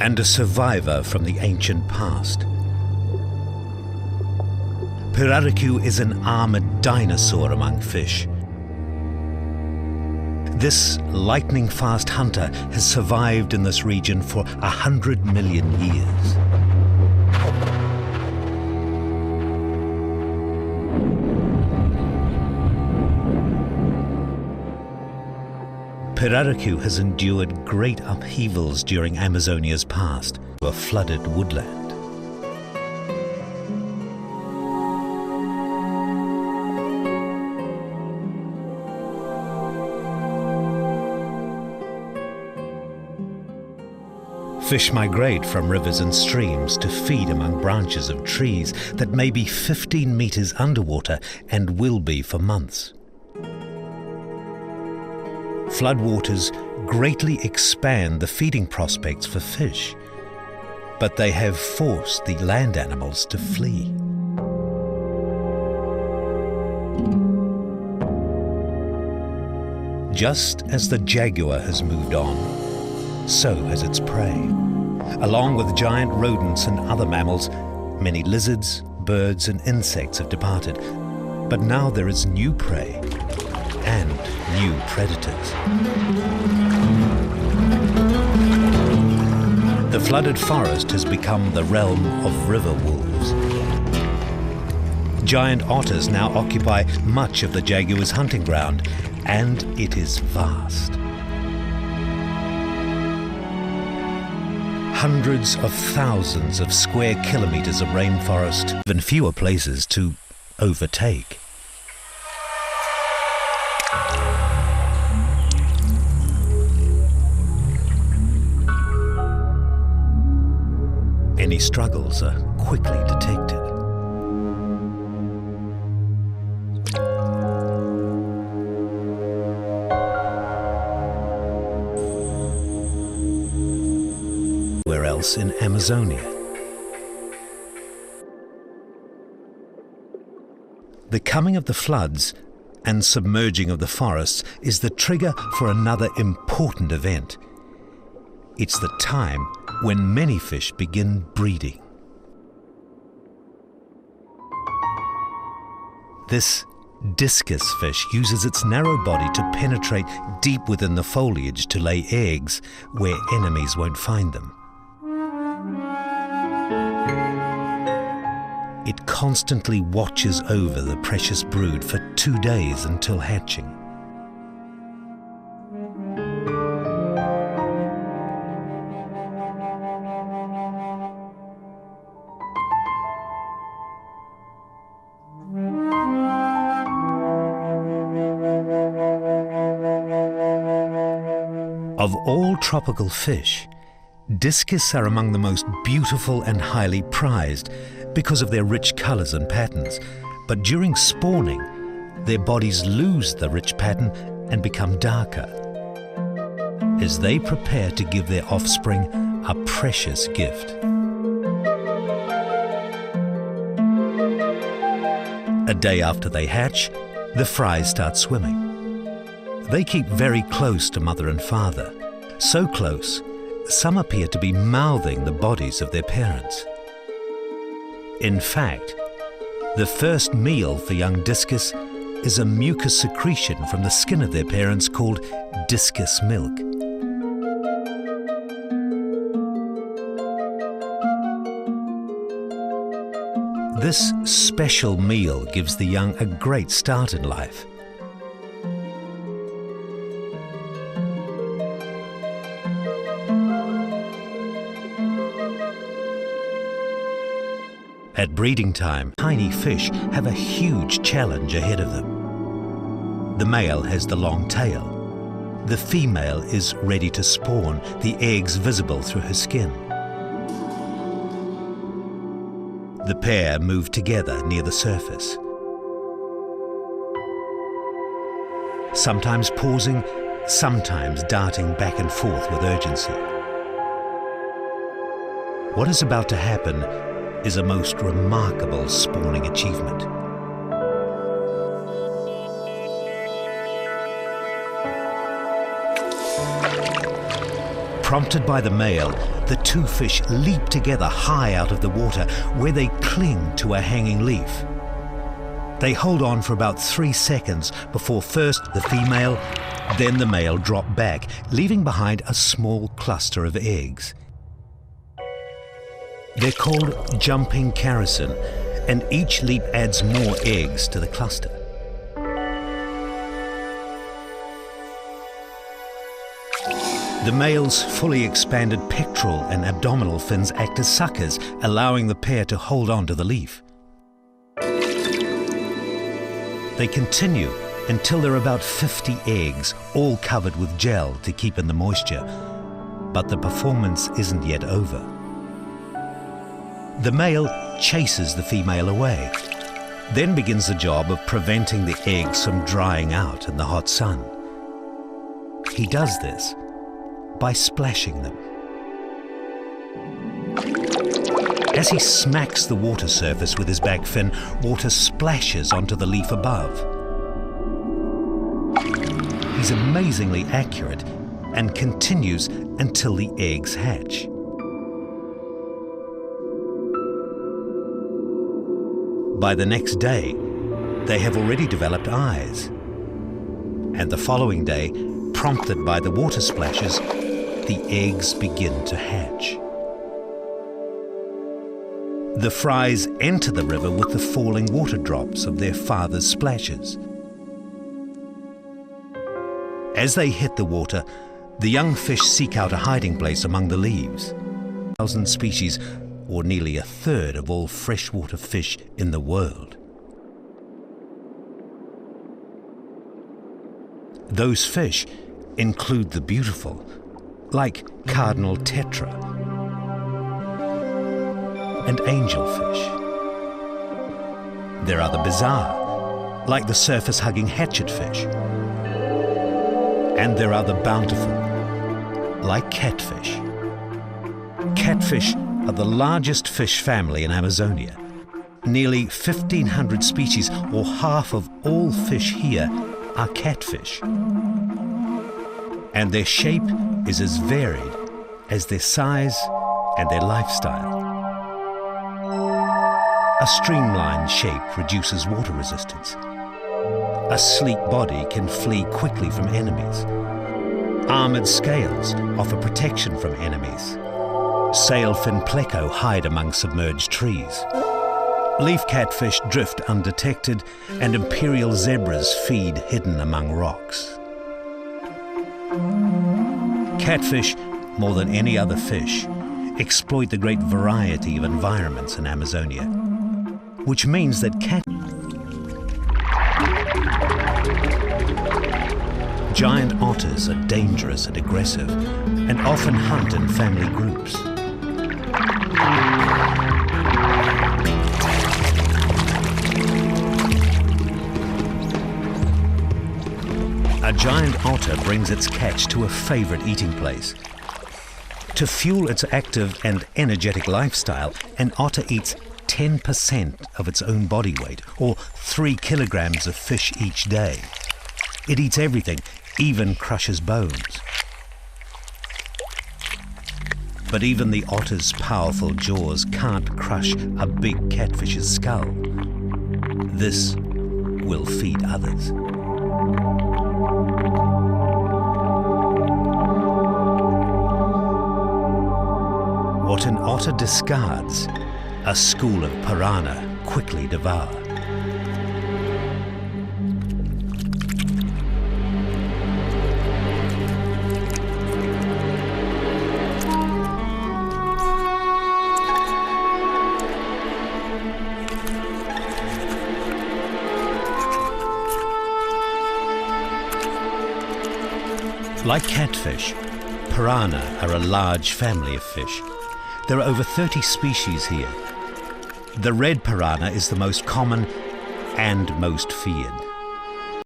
and a survivor from the ancient past. Pirarucu is an armored dinosaur among fish. This lightning-fast hunter has survived in this region for 100 million years. Pirarucu has endured great upheavals during Amazonia's past, a flooded woodland. Fish migrate from rivers and streams to feed among branches of trees that may be 15 meters underwater and will be for months. Floodwaters greatly expand the feeding prospects for fish, but they have forced the land animals to flee. Just as the jaguar has moved on, so has its prey. Along with giant rodents and other mammals, many lizards, birds and insects have departed. But now there is new prey and new predators. The flooded forest has become the realm of river wolves. Giant otters now occupy much of the jaguar's hunting ground, and it is vast. Hundreds of thousands of square kilometers of rainforest, even fewer places to overtake. Any struggles are quickly detected. Where else in Amazonia? The coming of the floods and submerging of the forests is the trigger for another important event. It's the time when many fish begin breeding. This discus fish uses its narrow body to penetrate deep within the foliage to lay eggs where enemies won't find them. It constantly watches over the precious brood for 2 days until hatching. Of all tropical fish, discus are among the most beautiful and highly prized because of their rich colors and patterns. But during spawning, their bodies lose the rich pattern and become darker as they prepare to give their offspring a precious gift. A day after they hatch, the fries start swimming. They keep very close to mother and father, so close, some appear to be mouthing the bodies of their parents. In fact, the first meal for young discus is a mucus secretion from the skin of their parents called discus milk. This special meal gives the young a great start in life. At breeding time, tiny fish have a huge challenge ahead of them. The male has the long tail. The female is ready to spawn, the eggs visible through her skin. The pair move together near the surface, sometimes pausing, sometimes darting back and forth with urgency. What is about to happen is a most remarkable spawning achievement. Prompted by the male, the two fish leap together high out of the water, where they cling to a hanging leaf. They hold on for about 3 seconds before first the female, then the male drop back, leaving behind a small cluster of eggs. They're called jumping characin, and each leap adds more eggs to the cluster. The male's fully expanded pectoral and abdominal fins act as suckers, allowing the pair to hold on to the leaf. They continue until there are about 50 eggs, all covered with gel to keep in the moisture. But the performance isn't yet over. The male chases the female away, then begins the job of preventing the eggs from drying out in the hot sun. He does this by splashing them. As he smacks the water surface with his back fin, water splashes onto the leaf above. He's amazingly accurate and continues until the eggs hatch. By the next day, they have already developed eyes. And the following day, prompted by the water splashes, the eggs begin to hatch. The fries enter the river with the falling water drops of their father's splashes. As they hit the water, the young fish seek out a hiding place among the leaves. 1,000 species, or nearly a third of all freshwater fish in the world. Those fish include the beautiful, like cardinal tetra and angelfish. There are the bizarre, like the surface-hugging hatchetfish. And there are the bountiful, like catfish. Catfish are the largest fish family in Amazonia. Nearly 1,500 species, or half of all fish here, are catfish. And their shape is as varied as their size and their lifestyle. A streamlined shape reduces water resistance. A sleek body can flee quickly from enemies. Armored scales offer protection from enemies. Sailfin pleco hide among submerged trees. Leaf catfish drift undetected, and imperial zebras feed hidden among rocks. Catfish, more than any other fish, exploit the great variety of environments in Amazonia, which means that giant otters are dangerous and aggressive, and often hunt in family groups. A giant otter brings its catch to a favorite eating place. To fuel its active and energetic lifestyle, an otter eats 10% of its own body weight, or 3 kilograms of fish each day. It eats everything, even crushes bones. But even the otter's powerful jaws can't crush a big catfish's skull. This will feed others. What an otter discards, a school of piranha quickly devour. Like catfish, piranha are a large family of fish. There are over 30 species here. The red piranha is the most common and most feared.